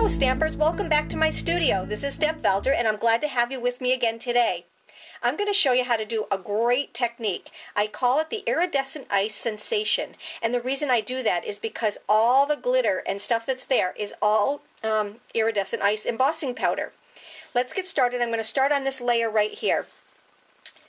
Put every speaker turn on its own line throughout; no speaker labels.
Hello Stampers, welcome back to my studio. This is Deb Valder and I'm glad to have you with me again today. I'm going to show you how to do a great technique. I call it the Iridescent Ice sensation, and the reason I do that is because all the glitter and stuff that's there is all iridescent ice embossing powder. Let's get started. I'm going to start on this layer right here.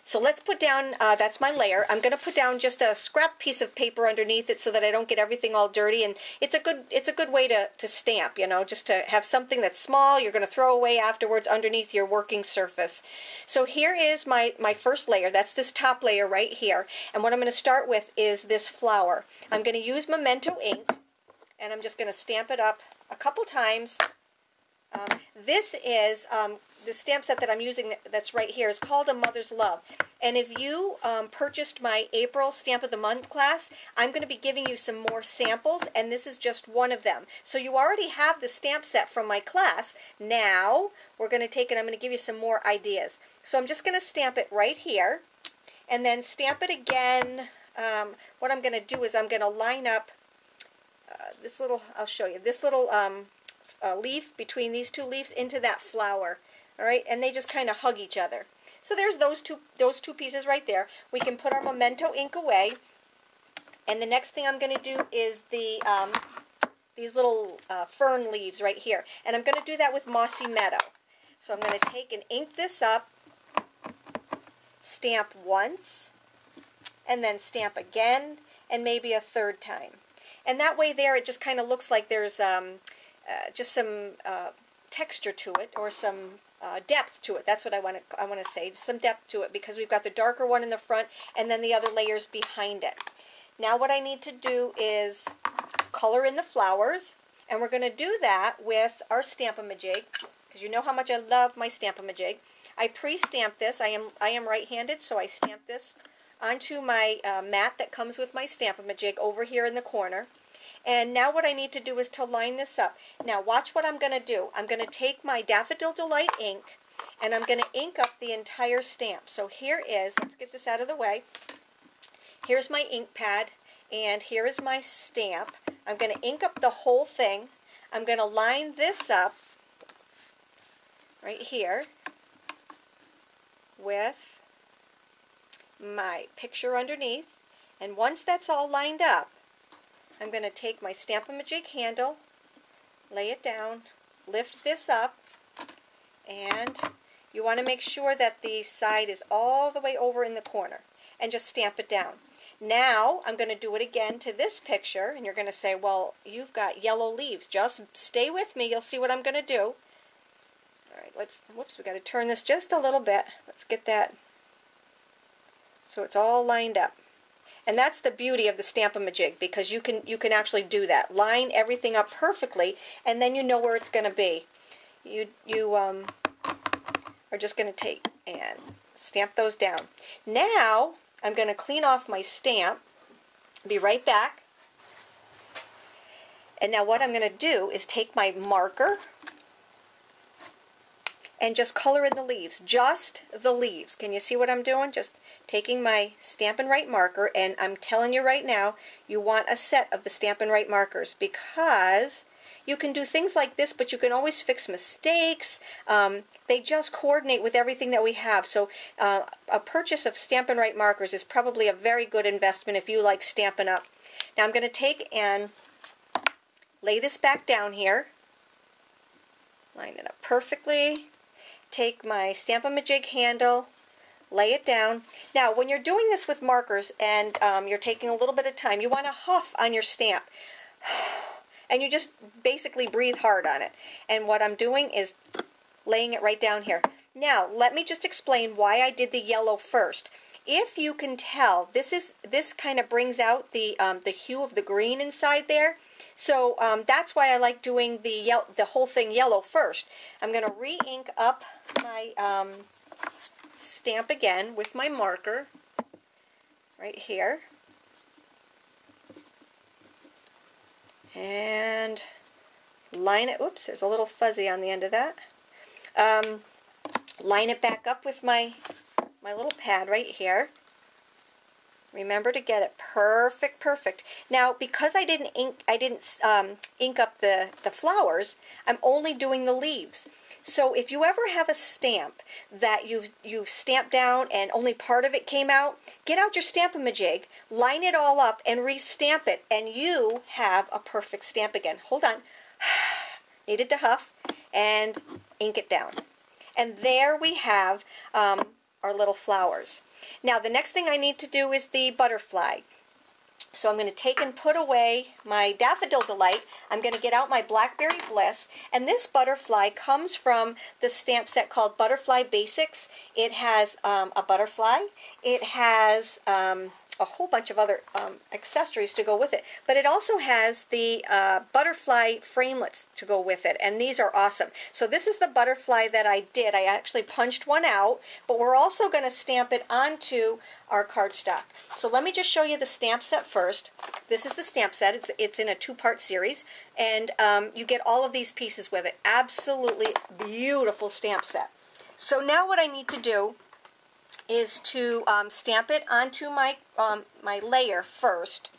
So let's put down, that's my layer. I'm going to put down just a scrap piece of paper underneath it so that I don't get everything all dirty, and it's a good way to stamp, you know, just to have something that's small you're going to throw away afterwards underneath your working surface. So here is my first layer. That's this top layer right here, and what I'm going to start with is this flower. I'm going to use Memento ink, and I'm just going to stamp it up a couple times. This is the stamp set that I'm using that's right here is called A Mother's Love. And if you purchased my April Stamp of the Month class, I'm going to be giving you some more samples, and this is just one of them. So you already have the stamp set from my class. Now we're going to take it, I'm going to give you some more ideas. So I'm just going to stamp it right here, and then stamp it again. What I'm going to do is I'm going to line up this little, I'll show you, this little leaf between these two leaves into that flower. All right, and they just kind of hug each other. So there's those two pieces right there. We can put our Memento ink away, and the next thing I'm going to do is the these little fern leaves right here, and I'm going to do that with Mossy Meadow. So I'm going to take and ink this up, stamp once, and then stamp again, and maybe a third time. And that way there it just kind of looks like there's just some texture to it, or some depth to it. That's what I want to say, some depth to it, because we've got the darker one in the front and then the other layers behind it. Now what I need to do is color in the flowers, and we're going to do that with our Stamp-A-Majig, because you know how much I love my Stamp-A-Majig. I pre-stamp this. I am right-handed, so I stamp this onto my mat that comes with my Stamp-A-Majig over here in the corner. And now what I need to do is to line this up. Now watch what I'm going to do. I'm going to take my Daffodil Delight ink, and I'm going to ink up the entire stamp. So here is, let's get this out of the way. Here's my ink pad, and here is my stamp. I'm going to ink up the whole thing. I'm going to line this up right here with my picture underneath. And once that's all lined up, I'm going to take my Stamp-A-Majig handle, lay it down, lift this up, and you want to make sure that the side is all the way over in the corner, and just stamp it down. Now I'm going to do it again to this picture, and you're going to say, well, you've got yellow leaves. Just stay with me, you'll see what I'm going to do. Alright, whoops, we got to turn this just a little bit. Let's get that so it's all lined up. And that's the beauty of the Stamp-A-Majig, because you can actually do that. Line everything up perfectly, and then you know where it's going to be. You are just going to take and stamp those down. Now I'm going to clean off my stamp. Be right back. And now what I'm going to do is take my marker and just color in the leaves, just the leaves. Can you see what I'm doing? Just taking my Stampin' Write marker, and I'm telling you right now, you want a set of the Stampin' Write markers, because you can do things like this, but you can always fix mistakes. They just coordinate with everything that we have. So a purchase of Stampin' Write markers is probably a very good investment if you like Stampin' Up. Now I'm going to take and lay this back down here, line it up perfectly. Take my Stamp-A-Majig handle, lay it down. Now, when you're doing this with markers and you're taking a little bit of time, you want to huff on your stamp. And you just basically breathe hard on it. And what I'm doing is laying it right down here. Now, let me just explain why I did the yellow first. If you can tell, this kind of brings out the hue of the green inside there. So that's why I like doing the whole thing yellow first. I'm going to re-ink up my stamp again with my marker right here. And line it, oops, there's a little fuzzy on the end of that. Line it back up with my little pad right here. Remember to get it perfect, perfect. Now, because I didn't ink up the flowers, I'm only doing the leaves. So if you ever have a stamp that you've stamped down and only part of it came out, get out your Stamp-A-Majig, line it all up, and re-stamp it, and you have a perfect stamp again. Hold on. Needed to huff, and ink it down. And there we have our little flowers. Now the next thing I need to do is the butterfly. So I'm going to take and put away my Daffodil Delight. I'm going to get out my Blackberry Bliss. And this butterfly comes from the stamp set called Butterfly Basics. It has a butterfly. It has a whole bunch of other accessories to go with it. But it also has the butterfly framelits to go with it, and these are awesome. So this is the butterfly that I did. I actually punched one out, but we're also going to stamp it onto our cardstock. So let me just show you the stamp set first. This is the stamp set. It's in a two-part series, and you get all of these pieces with it. Absolutely beautiful stamp set. So now what I need to do is to stamp it onto my my layer first.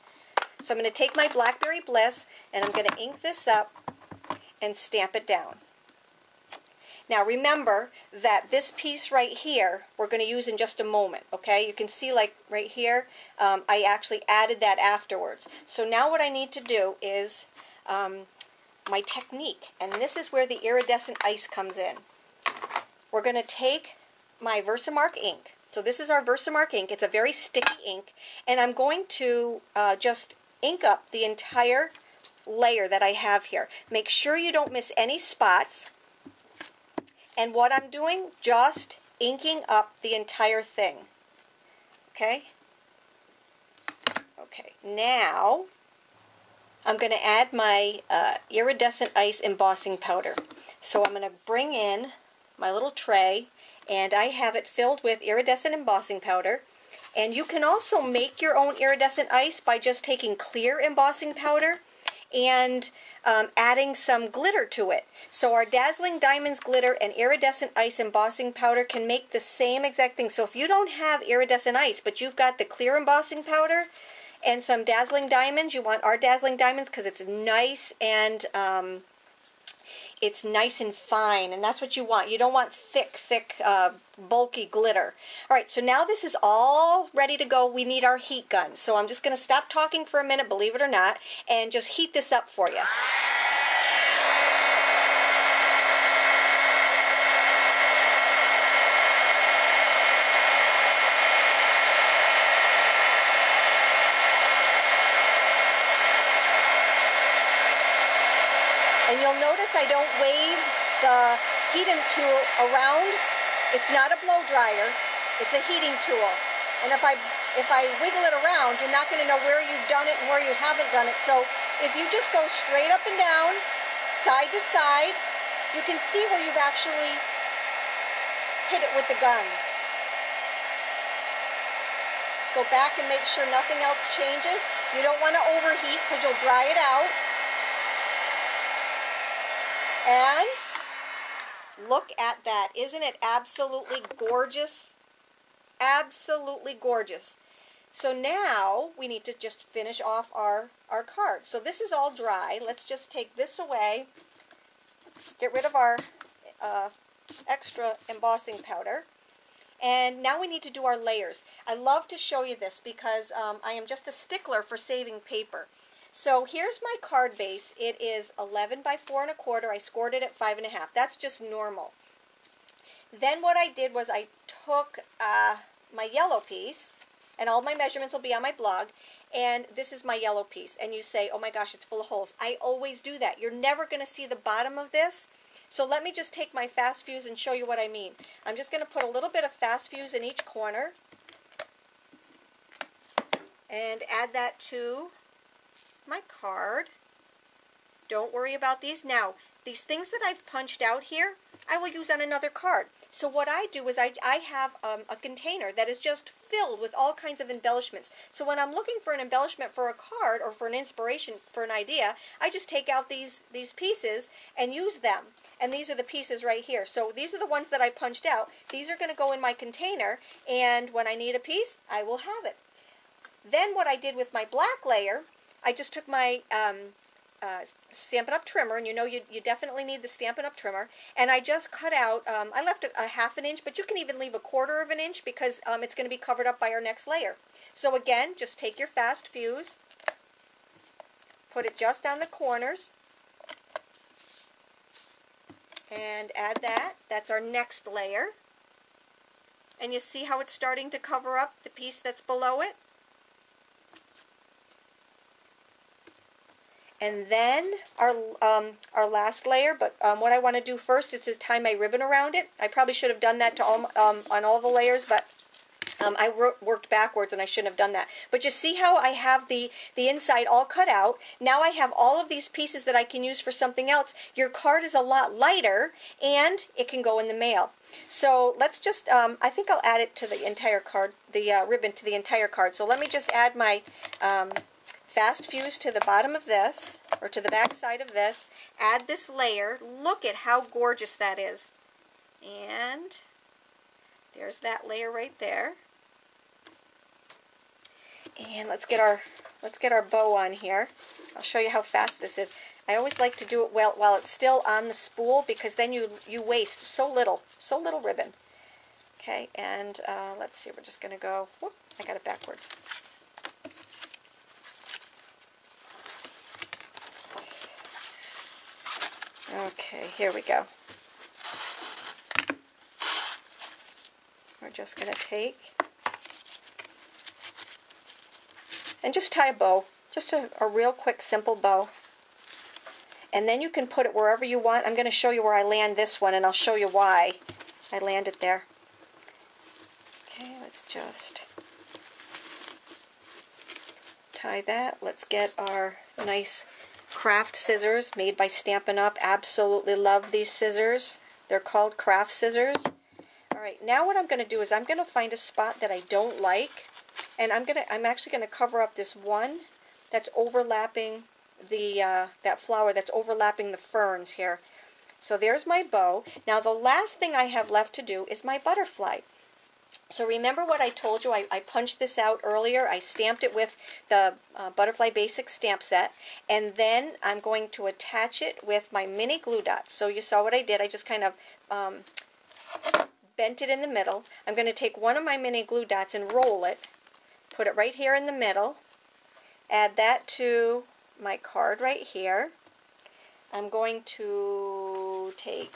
So I'm going to take my Blackberry Bliss and I'm going to ink this up and stamp it down. Now remember that this piece right here we're going to use in just a moment, okay? You can see like right here I actually added that afterwards. So now what I need to do is my technique, and this is where the Iridescent Ice comes in. We're going to take my Versamark ink. So this is our Versamark ink. It's a very sticky ink, and I'm going to just ink up the entire layer that I have here. Make sure you don't miss any spots. And what I'm doing, just inking up the entire thing. Okay? Okay, now I'm going to add my Iridescent Ice embossing powder. So I'm going to bring in my little tray, and I have it filled with iridescent embossing powder. And you can also make your own iridescent ice by just taking clear embossing powder and adding some glitter to it. So our Dazzling Diamonds glitter and iridescent ice embossing powder can make the same exact thing. So if you don't have iridescent ice, but you've got the clear embossing powder and some Dazzling Diamonds, you want our Dazzling Diamonds because it's nice and fine, and that's what you want. You don't want thick, bulky glitter. All right, so now this is all ready to go. We need our heat gun. So I'm just going to stop talking for a minute, believe it or not, and just heat this up for you. And you'll notice I don't wave the heating tool around. It's not a blow dryer, it's a heating tool. And if I wiggle it around, you're not going to know where you've done it and where you haven't done it. So if you just go straight up and down, side to side, you can see where you've actually hit it with the gun. Just go back and make sure nothing else changes. You don't want to overheat because you'll dry it out. And look at that. Isn't it absolutely gorgeous? Absolutely gorgeous. So now we need to just finish off our card. So this is all dry. Let's just take this away. Get rid of our extra embossing powder. And now we need to do our layers. I love to show you this because I am just a stickler for saving paper. So here's my card base. It is 11 by 4 1/4. I scored it at 5 1/2. That's just normal. Then what I did was I took my yellow piece, and all my measurements will be on my blog, and this is my yellow piece. And you say, oh my gosh, it's full of holes. I always do that. You're never going to see the bottom of this. So let me just take my fast fuse and show you what I mean. I'm just going to put a little bit of fast fuse in each corner and add that to my card. Don't worry about these. Now, these things that I've punched out here, I will use on another card. So what I do is I have a container that is just filled with all kinds of embellishments. So when I'm looking for an embellishment for a card or for an inspiration for an idea, I just take out these pieces and use them. And these are the pieces right here. So these are the ones that I punched out. These are going to go in my container, and when I need a piece, I will have it. Then what I did with my black layer, I just took my Stampin' Up! Trimmer, and you know you definitely need the Stampin' Up! Trimmer, and I just cut out, I left a half an inch, but you can even leave a quarter of an inch because it's going to be covered up by our next layer. So again, just take your fast fuse, put it just on the corners, and add that. That's our next layer. And you see how it's starting to cover up the piece that's below it? And then our last layer, but what I want to do first is to tie my ribbon around it. I probably should have done that to all, on all the layers, but I worked backwards and I shouldn't have done that. But you see how I have the inside all cut out. Now I have all of these pieces that I can use for something else. Your card is a lot lighter and it can go in the mail. So let's just, I think I'll add it to the entire card, the ribbon to the entire card. So let me just add my fast fuse to the bottom of this, or to the back side of this, add this layer. Look at how gorgeous that is. And there's that layer right there. And let's get our bow on here. I'll show you how fast this is. I always like to do it while it's still on the spool, because then you waste so little ribbon. Okay, and let's see, we're just going to go, whoop, I got it backwards. Okay, here we go. We're just going to take and just tie a bow, just a real quick, simple bow. And then you can put it wherever you want. I'm going to show you where I land this one, and I'll show you why I land it there. Okay, let's just tie that. Let's get our nice craft scissors made by Stampin' Up! Absolutely love these scissors. They're called craft scissors. Alright, now what I'm going to do is I'm going to find a spot that I don't like, and I'm actually going to cover up this one that's overlapping the that flower that's overlapping the ferns here. So there's my bow. Now the last thing I have left to do is my butterfly. So remember what I told you, I punched this out earlier. I stamped it with the Butterfly Basics stamp set, and then I'm going to attach it with my mini glue dots. So you saw what I did. I just kind of bent it in the middle. I'm going to take one of my mini glue dots and roll it, put it right here in the middle, add that to my card right here. I'm going to take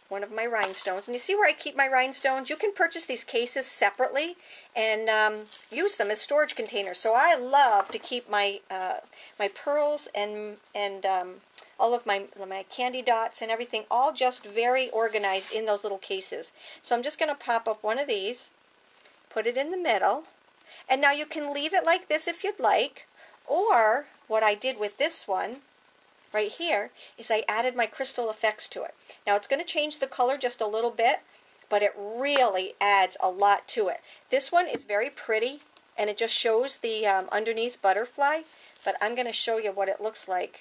one of my rhinestones, and you see where I keep my rhinestones? You can purchase these cases separately and use them as storage containers. So I love to keep my my pearls and all of my candy dots and everything all just very organized in those little cases. So I'm just going to pop up one of these, put it in the middle, and now you can leave it like this if you'd like, or what I did with this one right here is I added my crystal effects to it. Now it's going to change the color just a little bit, but it really adds a lot to it. This one is very pretty, and it just shows the underneath butterfly, but I'm going to show you what it looks like.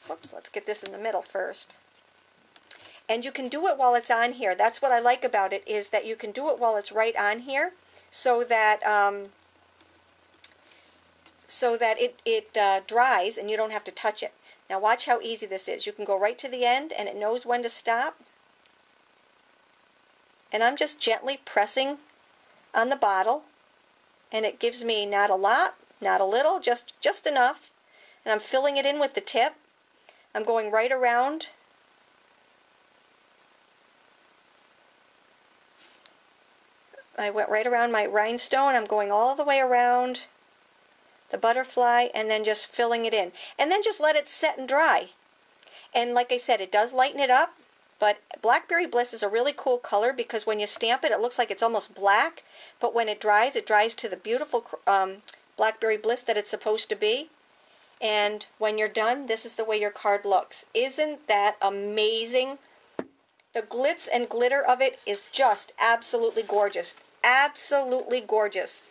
Whoops, let's get this in the middle first. And you can do it while it's on here. That's what I like about it, is that you can do it while it's right on here, so that it dries and you don't have to touch it. Now watch how easy this is. You can go right to the end and it knows when to stop. And I'm just gently pressing on the bottle, and it gives me not a lot, not a little, just enough. And I'm filling it in with the tip. I'm going right around. I went right around my rhinestone. I'm going all the way around the butterfly and then just filling it in. And then just let it set and dry. And like I said, it does lighten it up, but Blackberry Bliss is a really cool color because when you stamp it, it looks like it's almost black, but when it dries to the beautiful Blackberry Bliss that it's supposed to be. And when you're done, this is the way your card looks. Isn't that amazing? The glitz and glitter of it is just absolutely gorgeous. Absolutely gorgeous.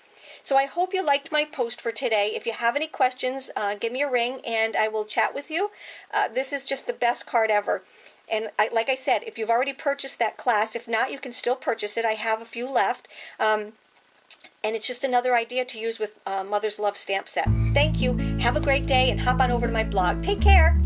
So I hope you liked my post for today. If you have any questions, give me a ring and I will chat with you. This is just the best card ever. And like I said, if you've already purchased that class, if not, you can still purchase it. I have a few left. And it's just another idea to use with Mother's Love stamp set. Thank you. Have a great day and hop on over to my blog. Take care.